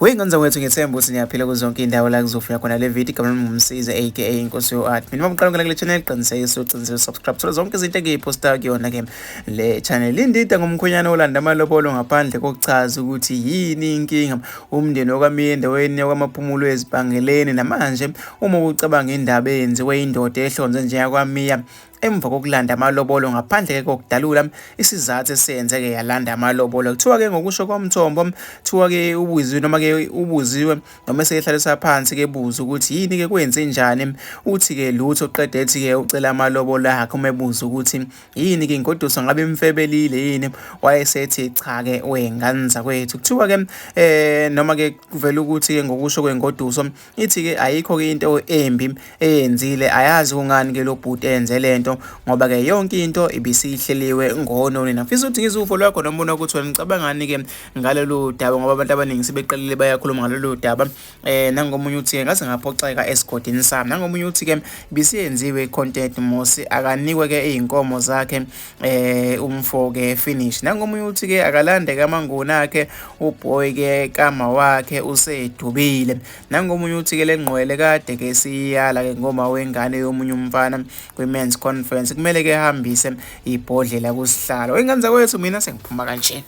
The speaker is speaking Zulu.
Wengane wethu ngethemba ukuthi niyaphila kuzonke indawo la kuzofika khona le video igama lami ngumsiza aka inkosi yo-art. Mina maqala ngala kule channel qiniseka uqinisele subscribe thola zonke izinto engiyiphosta kuyona ke le channel. Indida ngomkhwenyana Walanda amalobolo ngaphandle kokuchaza ukuthi yini inkinga umndeni okwami endaweni kwamaphumulo ezibhangeleni namanje uma ucabanga indaba eyenziwe indoda ehlonze njengakwamiya emva kokulanda amalobolo ngaphandle kokudalula isizathu esenzeke yalanda amalobolo. Kuthiwa ke ngokusho komthombo kuthiwa ke ubuziwe noma ke ubuziwe noma sehlalisa phansi ke buza ukuthi yini ke kwenze njani uthi ke lutho qede ethi ke ucela amalobolo akhe umebuza ukuthi yini ke ingoduso ngabe imfebelile yini wayesethi cha ke wenganza kwethu. Kuthiwa ke noma ke kuvela ukuthi ke ngokusho kwengoduso ithi ke ayikho ke into embi eyenzile ayazi kungani ke lo bhuti enze lento ngoba ke yonke into ibisihleliwe ngononi. Nafisa ukuthi ngizufo lwakho nombono ukuthi wena ngicabangani ke ngalolu daba ngoba abantu abaningi sebeqalile bayakhuluma ngalolu daba. Nangomunye uthi ke ngase ngaphoxeka esigodini sami, nangomunye uthi ke bisiyenziwe content mosi akanikwe ke izinkomo zakhe umfo ke finish. Nangomunye uthi ke akalande ke amanguni akhe uboy ke kama wakhe usedubile. Nangomunye uthi ke lengqwele kade ke siyala ke ngoma wengane yomunye umfana kwi-men's conference kumele ke hambise ibhodlela kusihlalo. Wengane zakwethu mina sengiphuma kanje.